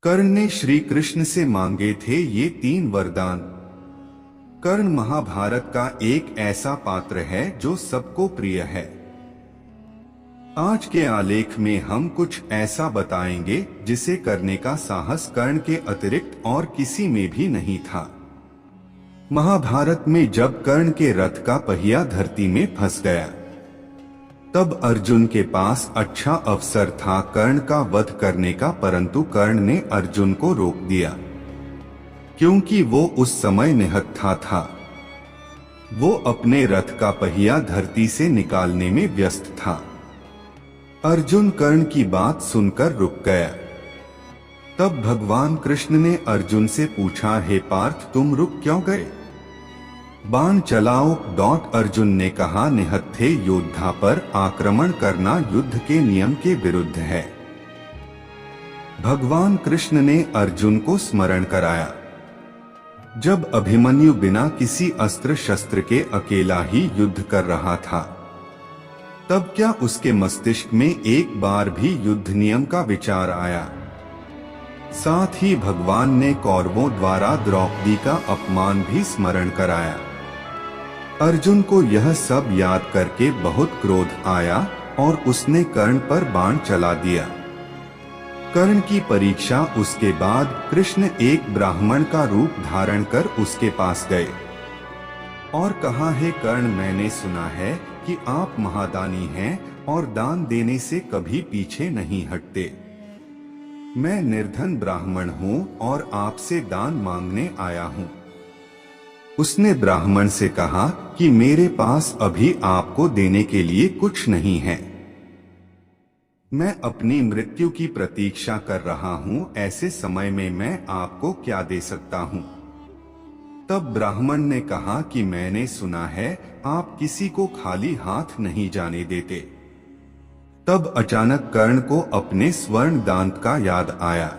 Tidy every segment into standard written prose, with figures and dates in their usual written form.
कर्ण ने श्री कृष्ण से मांगे थे ये 3 वरदान। कर्ण महाभारत का एक ऐसा पात्र है जो सबको प्रिय है। आज के आलेख में हम कुछ ऐसा बताएंगे जिसे करने का साहस कर्ण के अतिरिक्त और किसी में भी नहीं था। महाभारत में जब कर्ण के रथ का पहिया धरती में फंस गया, तब अर्जुन के पास अच्छा अवसर था कर्ण का वध करने का, परंतु कर्ण ने अर्जुन को रोक दिया क्योंकि वो उस समय निहत्था था। वो अपने रथ का पहिया धरती से निकालने में व्यस्त था। अर्जुन कर्ण की बात सुनकर रुक गया। तब भगवान कृष्ण ने अर्जुन से पूछा, हे पार्थ, तुम रुक क्यों गए? बाण चलाओ। अर्जुन ने कहा, निहत्थे योद्धा पर आक्रमण करना युद्ध के नियम के विरुद्ध है। भगवान कृष्ण ने अर्जुन को स्मरण कराया, जब अभिमन्यु बिना किसी अस्त्र शस्त्र के अकेला ही युद्ध कर रहा था, तब क्या उसके मस्तिष्क में एक बार भी युद्ध नियम का विचार आया? साथ ही भगवान ने कौरवों द्वारा द्रौपदी का अपमान भी स्मरण कराया। अर्जुन को यह सब याद करके बहुत क्रोध आया और उसने कर्ण पर बाण चला दिया। कर्ण की परीक्षा उसके बाद कृष्ण एक ब्राह्मण का रूप धारण कर उसके पास गए और कहा, हे कर्ण, मैंने सुना है कि आप महादानी हैं और दान देने से कभी पीछे नहीं हटते। मैं निर्धन ब्राह्मण हूँ और आपसे दान मांगने आया हूँ। उसने ब्राह्मण से कहा कि मेरे पास अभी आपको देने के लिए कुछ नहीं है। मैं अपनी मृत्यु की प्रतीक्षा कर रहा हूँ, ऐसे समय में मैं आपको क्या दे सकता हूँ? तब ब्राह्मण ने कहा कि मैंने सुना है आप किसी को खाली हाथ नहीं जाने देते। तब अचानक कर्ण को अपने स्वर्ण दांत का याद आया।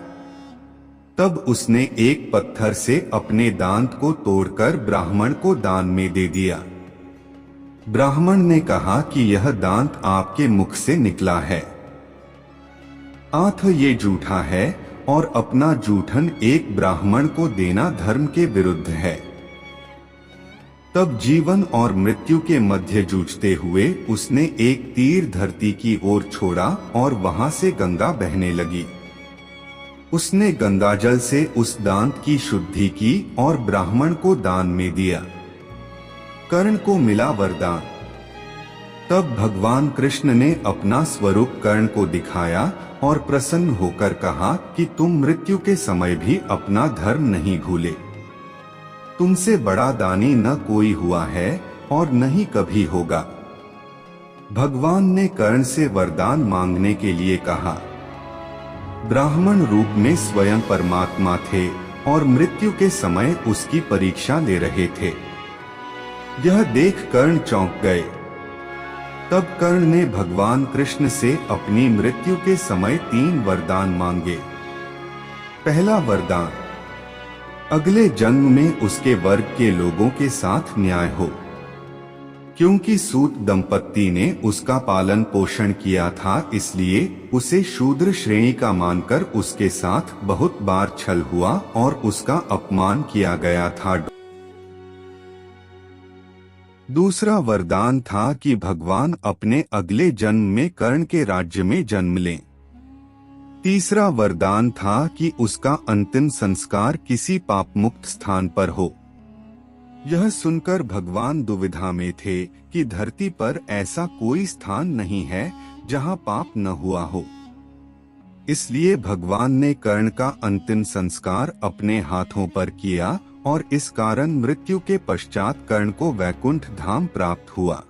तब उसने एक पत्थर से अपने दांत को तोड़कर ब्राह्मण को दान में दे दिया। ब्राह्मण ने कहा कि यह दांत आपके मुख से निकला है, आथ ये जूठा है और अपना जूठन एक ब्राह्मण को देना धर्म के विरुद्ध है। तब जीवन और मृत्यु के मध्य जूझते हुए उसने एक तीर धरती की ओर छोड़ा और वहां से गंगा बहने लगी। उसने गंगाजल से उस दांत की शुद्धि की और ब्राह्मण को दान में दिया। कर्ण को मिला वरदान। तब भगवान कृष्ण ने अपना स्वरूप कर्ण को दिखाया और प्रसन्न होकर कहा कि तुम मृत्यु के समय भी अपना धर्म नहीं भूले। तुमसे बड़ा दानी न कोई हुआ है और न ही कभी होगा। भगवान ने कर्ण से वरदान मांगने के लिए कहा। ब्राह्मण रूप में स्वयं परमात्मा थे और मृत्यु के समय उसकी परीक्षा ले रहे थे। यह देख कर्ण चौंक गए। तब कर्ण ने भगवान कृष्ण से अपनी मृत्यु के समय 3 वरदान मांगे। पहला वरदान, अगले जन्म में उसके वर्ग के लोगों के साथ न्याय हो, क्योंकि सूत दंपत्ति ने उसका पालन पोषण किया था, इसलिए उसे शूद्र श्रेणी का मानकर उसके साथ बहुत बार छल हुआ और उसका अपमान किया गया था। दूसरा वरदान था कि भगवान अपने अगले जन्म में कर्ण के राज्य में जन्म लें। तीसरा वरदान था कि उसका अंतिम संस्कार किसी पाप मुक्त स्थान पर हो। यह सुनकर भगवान दुविधा में थे कि धरती पर ऐसा कोई स्थान नहीं है जहां पाप न हुआ हो। इसलिए भगवान ने कर्ण का अंतिम संस्कार अपने हाथों पर किया और इस कारण मृत्यु के पश्चात कर्ण को वैकुंठ धाम प्राप्त हुआ।